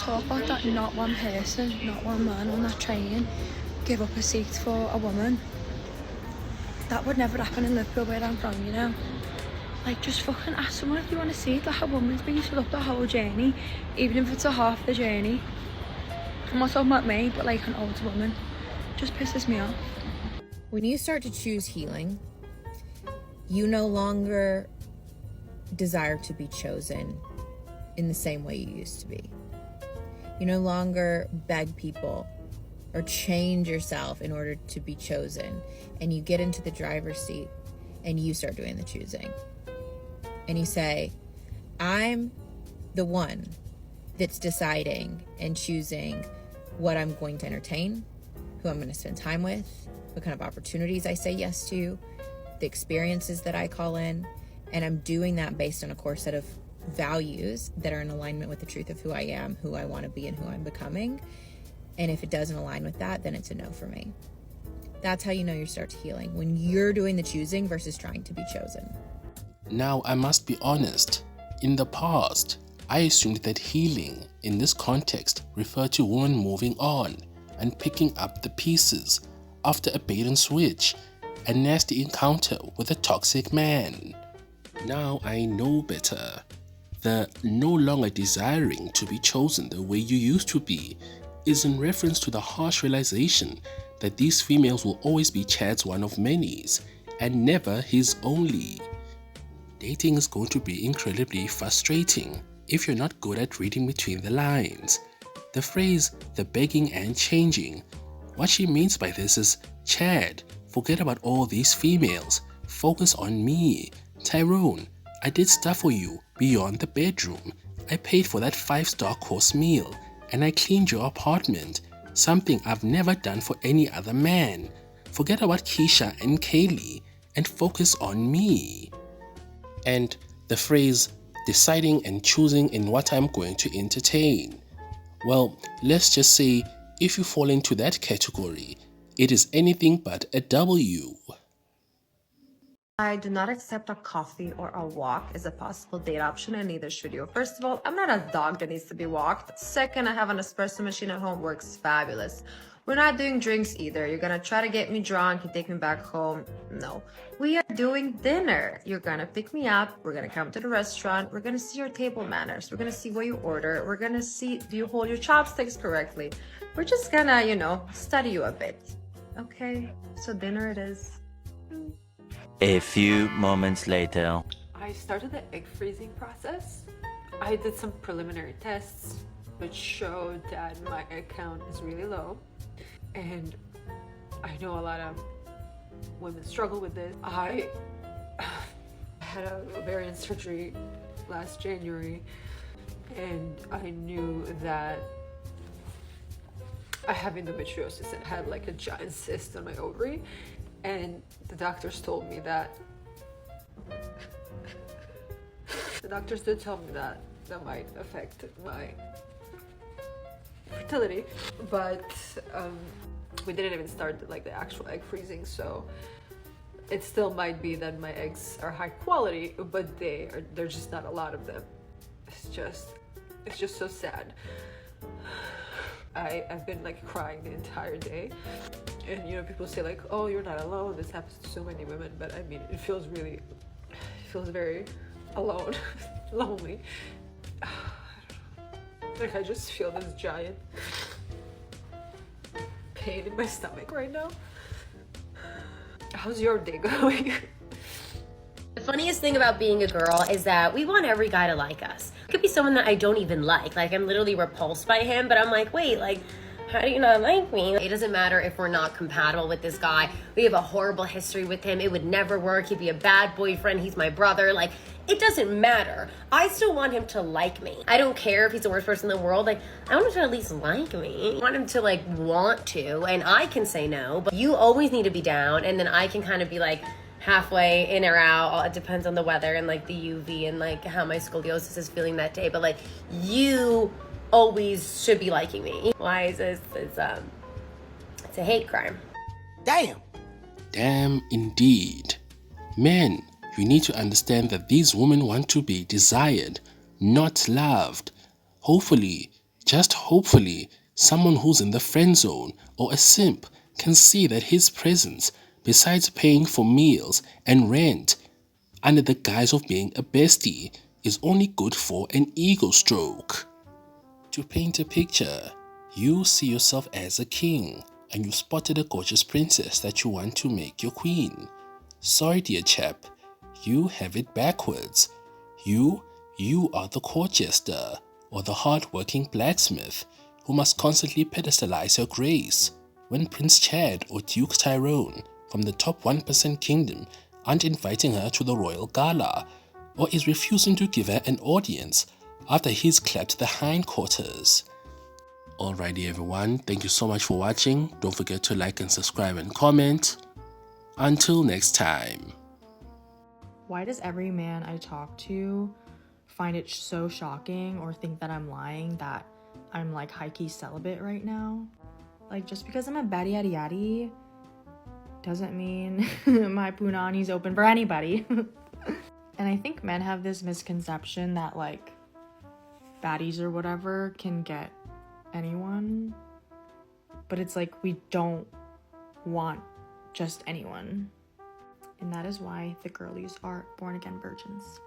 talk about that, not one person, not one man on that train give up a seat for a woman. That would never happen in Liverpool where I'm from, you know? Like, just fucking ask someone if you want to see it. Like, a woman's being stood up the whole journey, even if it's a half the journey. I'm not talking about me, but like an older woman. Just pisses me off. When you start to choose healing, you no longer desire to be chosen in the same way you used to be. You no longer beg people or change yourself in order to be chosen, and you get into the driver's seat and you start doing the choosing. And you say, I'm the one that's deciding and choosing what I'm going to entertain, who I'm going to spend time with, what kind of opportunities I say yes to, the experiences that I call in, and I'm doing that based on a core set of values that are in alignment with the truth of who I am, who I want to be, and who I'm becoming. And if it doesn't align with that, then it's a no for me. That's how you know you start healing, when you're doing the choosing versus trying to be chosen. Now, I must be honest. In the past, I assumed that healing in this context referred to women moving on and picking up the pieces after a bait and switch, a nasty encounter with a toxic man. Now I know better. The no longer desiring to be chosen the way you used to be is in reference to the harsh realization that these females will always be Chad's one of many's and never his only. Dating is going to be incredibly frustrating if you're not good at reading between the lines. The phrase, the begging and changing, what she means by this is, Chad, forget about all these females, focus on me. Tyrone, I did stuff for you beyond the bedroom. I paid for that 5-star course meal, and I cleaned your apartment, something I've never done for any other man. Forget about Keisha and Kaylee and focus on me. And the phrase, deciding and choosing in what I'm going to entertain. Well, let's just say if you fall into that category, it is anything but a W. I do not accept a coffee or a walk as a possible date option, and neither should you. First of all, I'm not a dog that needs to be walked. Second, I have an espresso machine at home, works fabulous. We're not doing drinks either. You're gonna try to get me drunk and take me back home. No. We are doing dinner. You're gonna pick me up. We're gonna come to the restaurant. We're gonna see your table manners. We're gonna see what you order. We're gonna see, do you hold your chopsticks correctly? We're just gonna, study you a bit. Okay, so dinner it is. A few moments later. I started the egg freezing process. I did some preliminary tests which showed that my egg count is really low. And I know a lot of women struggle with this. I had a ovarian surgery last January, and I knew that I have endometriosis and had like a giant cyst on my ovary. And the doctors told me that did tell me that might affect my fertility, but we didn't even start like the actual egg freezing, so it still might be that my eggs are high quality, but there's just not a lot of them. It's just so sad. I've been like crying the entire day, and people say like, oh, you're not alone, this happens to so many women, but I mean, it feels very alone. Lonely. I don't know. Like, I just feel this giant pain in my stomach right now. How's your day going? The funniest thing about being a girl is that we want every guy to like us. It could be someone that I don't even like. Like, I'm literally repulsed by him, but I'm like, wait, like, how do you not like me? It doesn't matter if we're not compatible with this guy. We have a horrible history with him. It would never work. He'd be a bad boyfriend. He's my brother. Like, it doesn't matter. I still want him to like me. I don't care if he's the worst person in the world. Like, I want him to at least like me. I want him to like want to, and I can say no, but you always need to be down, and then I can kind of be like halfway in or out. It depends on the weather and like the UV and like how my scoliosis is feeling that day. But like, you always should be liking me. Why is this? It's a hate crime. Damn indeed. Men, you need to understand that these women want to be desired, not loved. Hopefully, Just hopefully, someone who's in the friend zone or a simp can see that his presence, besides paying for meals and rent, under the guise of being a bestie, is only good for an ego stroke. To paint a picture, you see yourself as a king, and you've spotted a gorgeous princess that you want to make your queen. Sorry, dear chap, you have it backwards. You are the court jester, or the hard-working blacksmith who must constantly pedestalize her grace when Prince Chad or Duke Tyrone from the top 1% kingdom aren't inviting her to the royal gala, or is refusing to give her an audience after he's clapped the hindquarters. Alrighty everyone, thank you so much for watching. Don't forget to like and subscribe and comment. Until next time. Why does every man I talk to find it so shocking or think that I'm lying that I'm like high-key celibate right now? Like, just because I'm a baddie yaddy yaddy doesn't mean my punani's open for anybody. And I think men have this misconception that like baddies or whatever can get anyone, but it's like we don't want just anyone, and that is why the girlies are born again virgins.